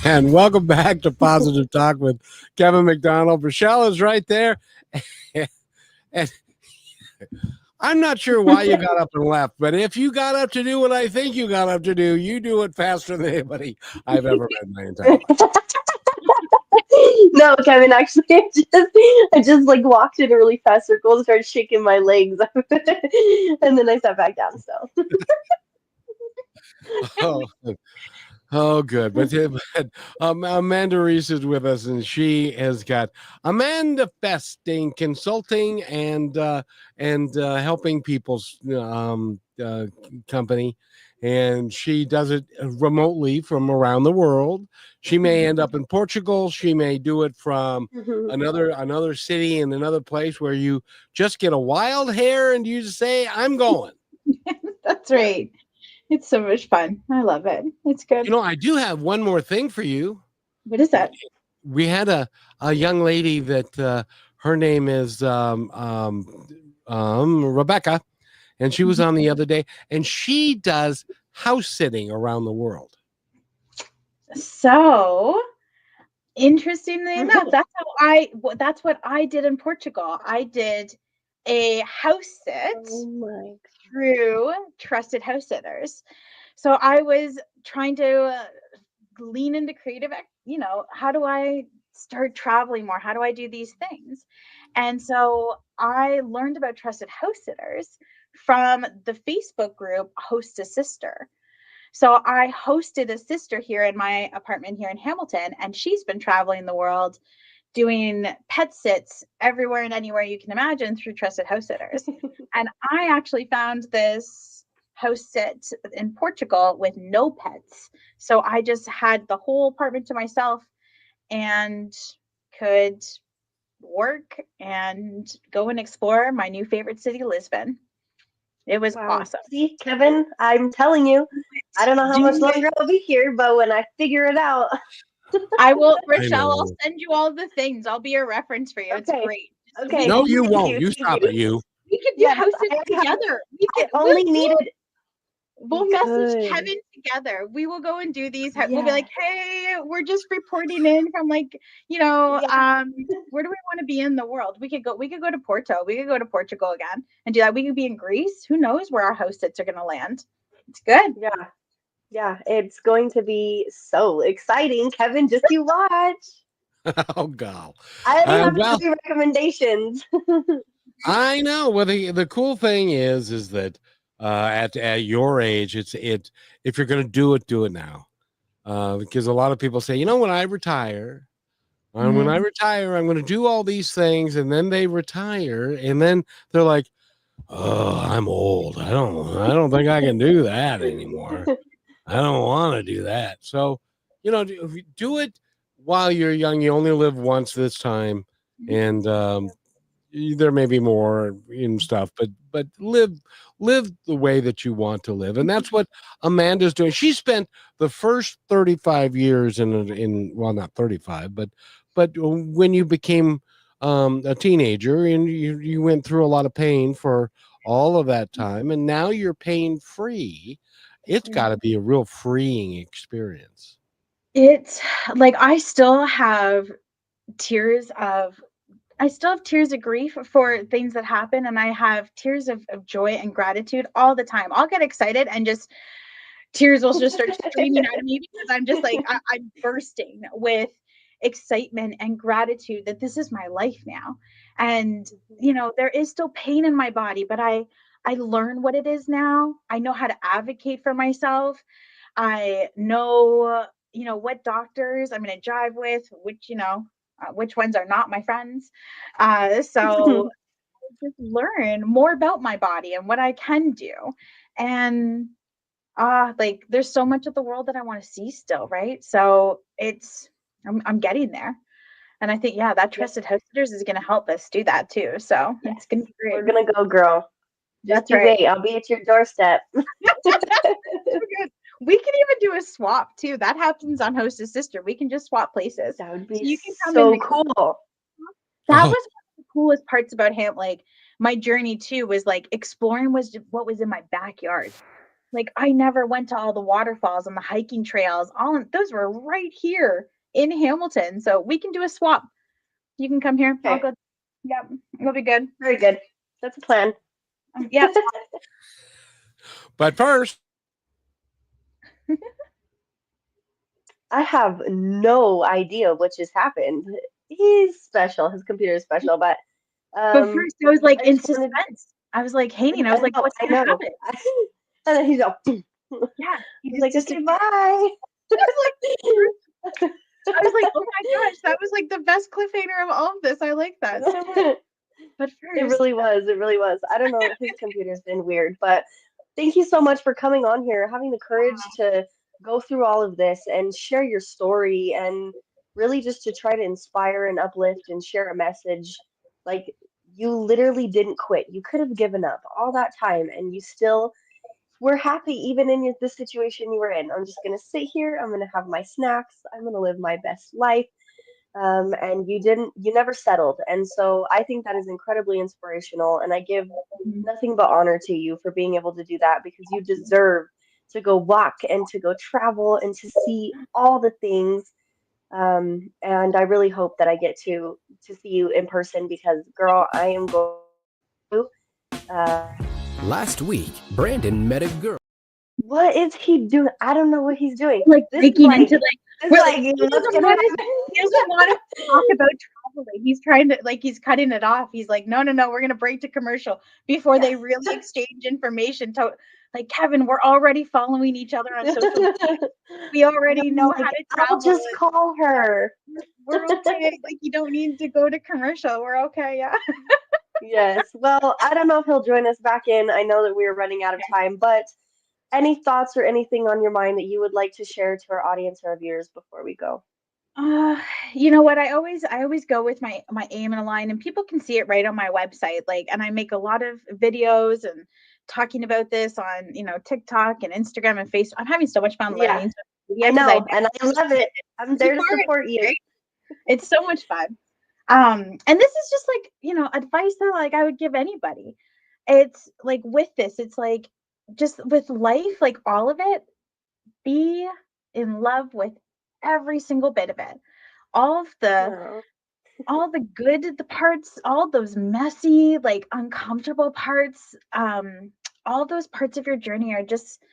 And welcome back to Positive Talk with Kevin McDonald. Brachelle is right there. And I'm not sure why you got up and left, but if you got up to do what I think you got up to do, you do it faster than anybody I've ever met in my entire life. No, Kevin, actually, I just like walked in a really fast circle and started shaking my legs. And then I sat back down. So, Oh, good. But Amanda Reece is with us, and she has got Amandafesting Consulting and helping people's company, and she does it remotely from around the world. She may end up in Portugal. She may do it from another city in another place where you just get a wild hair and you just say, "I'm going." That's right. It's so much fun. I love it. It's good. I do have one more thing for you. What is that? We had a young lady that her name is Rebecca, and she was on the other day, and she does house sitting around the world. So interestingly enough, that's what I did in Portugal. I did a house sit through trusted house sitters. So I was trying to lean into creative, how do I start traveling more? How do I do these things? And so I learned about trusted house sitters from the Facebook group Host a Sister. So I hosted a sister here in my apartment here in Hamilton, and she's been traveling the world doing pet sits everywhere and anywhere you can imagine through trusted house sitters. And I actually found this house sit in Portugal with no pets. So I just had the whole apartment to myself and could work and go and explore my new favorite city, Lisbon. It was awesome. See, Kevin, I'm telling you, I don't know how much longer I'll be here, but when I figure it out, I will, Rochelle, I'll send you all the things. I'll be your reference for you. It's great. Okay. No, you won't. You stop it, you. We could do house sits together. We'll message Kevin together. We will go and do these. We'll be like, hey, we're just reporting in from where do we want to be in the world? We could go to Porto. We could go to Portugal again and do that. We could be in Greece. Who knows where our house sits are going to land? It's good. Yeah, it's going to be so exciting. Kevin, just you watch. Oh, God. I have three recommendations. I know. Well, the cool thing is that at your age, if you're going to do it now, because a lot of people say, when I retire, I'm going to do all these things, and then they retire, and then they're like, oh, I'm old. I don't think I can do that anymore. I don't want to do that. So, if you do it while you're young, you only live once this time, and there may be more in stuff, but live the way that you want to live, and that's what Amanda's doing. She spent the first 35 years well, not 35, but when you became a teenager, and you went through a lot of pain for all of that time, and now you're pain free. It's got to be a real freeing experience. It's like I still have tears of grief for things that happen, and I have tears of joy and gratitude all the time. I'll get excited and just tears will just start streaming out of me because I'm just like I'm bursting with excitement and gratitude that this is my life now. And there is still pain in my body, but I learn what it is now. I know how to advocate for myself. I know what doctors I'm going to jive with, which ones are not my friends. So just learn more about my body and what I can do. And there's so much of the world that I want to see still, right? So I'm getting there. And I think, that trusted house sitters is going to help us do that too. So it's going to be great. We're going to go, girl. That's right. Wait, I'll be at your doorstep. We can even do a swap too. That happens on Host a Sister. We can just swap places. That would be so cool. That was one of the coolest parts about my journey too, was exploring what was in my backyard. I never went to all the waterfalls and the hiking trails. Those were right here in Hamilton. So we can do a swap. You can come here. Okay. I'll go. Yep, it'll be good. Very good. That's a plan. Yeah. But first, I have no idea what just happened. He's special. His computer is special, but first I was in suspense. I was hanging. I was like, what's going to happen? And then he's all, yeah. He's like, okay, bye. I was like, oh my gosh, that was like the best cliffhanger of all of this. I like that so much. But It first, really was. It really was. I don't know. His computer's been weird, but thank you so much for coming on here, having the courage to go through all of this and share your story and really just to try to inspire and uplift and share a message. Like you literally didn't quit. You could have given up all that time and you still were happy even in the situation you were in. I'm just going to sit here. I'm going to have my snacks. I'm going to live my best life, and you never settled. And so I think that is incredibly inspirational. And I give nothing but honor to you for being able to do that because you deserve to go walk and to go travel and to see all the things. And I really hope that I get to see you in person because, girl, I am going to. Uh, Last week, Brandon met a girl. what is he doing? I don't know what he's doing. like This is breaking like, into like, this is we're like, like he what's doesn't gonna want happen? to, he doesn't want to talk about traveling. He's trying to like he's cutting it off. He's like, no, we're gonna break to commercial before they really exchange information. To like Kevin, we're already following each other on social media. We already know how to travel. I'll just call her. We're okay. Like you don't need to go to commercial. We're okay. Yeah. Yes. Well, I don't know if he'll join us back in. I know that we're running out of time, but any thoughts or anything on your mind that you would like to share to our audience or our viewers before we go? Uh, you know what? I always go with my aim and align, and people can see it right on my website. Like, and I make a lot of videos and talking about this on TikTok and Instagram and Facebook. I'm having so much fun Yeah, learning social I media because know, and I love it. I'm there to support you. it's so much fun. And this is just like advice that like I would give anybody. It's like with this, it's like just with life, like all of it, be in love with every single bit of it. All of the Oh, all the good the parts, all those messy, like uncomfortable parts, all those parts of your journey are just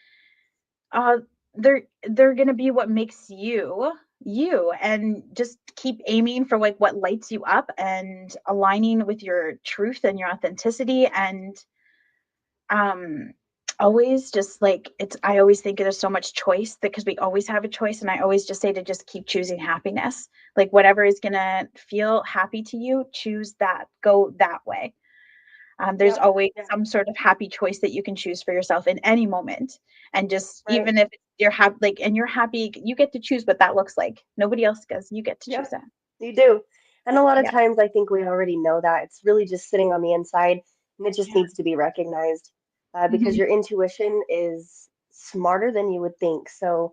uh they're gonna be what makes you you, and just keep aiming for like what lights you up and aligning with your truth and your authenticity, and um always just like it's I always think there's so much choice because we always have a choice, and I always just say to just keep choosing happiness. Like whatever is gonna feel happy to you, choose that, go that way. There's yep. always Yeah. some sort of happy choice that you can choose for yourself in any moment, and just Right. even if you're happy, like, and you're happy, you get to choose what that looks like. Nobody else does. You get to choose Yep. that. You do. And a lot of Yeah. times I think we already know that. It's really just sitting on the inside and it just Yeah. needs to be recognized because Mhm. your intuition is smarter than you would think. So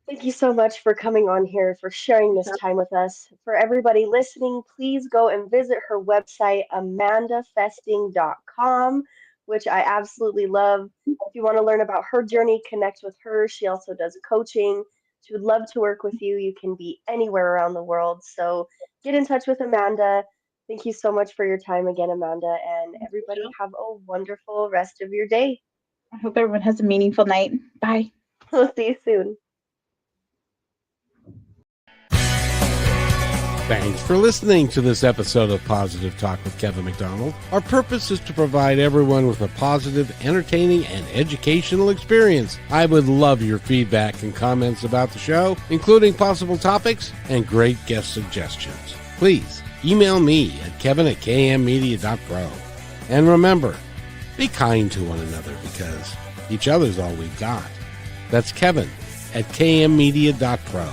thank you so much for coming on here, for sharing this time with us. For everybody listening, please go and visit her website, amandafesting.com, which I absolutely love. If you want to learn about her journey, connect with her. She also does coaching. She would love to work with you. You can be anywhere around the world. So get in touch with Amanda. Thank you so much for your time again, Amanda. And everybody have a wonderful rest of your day. I hope everyone has a meaningful night. Bye. We'll see you soon. Thanks for listening to this episode of Positive Talk with Kevin McDonald. Our purpose is to provide everyone with a positive, entertaining, and educational experience. I would love your feedback and comments about the show, including possible topics and great guest suggestions. Please email me at kevin@kmmedia.pro. And remember, be kind to one another because each other's all we've got. That's Kevin at kmmedia.pro.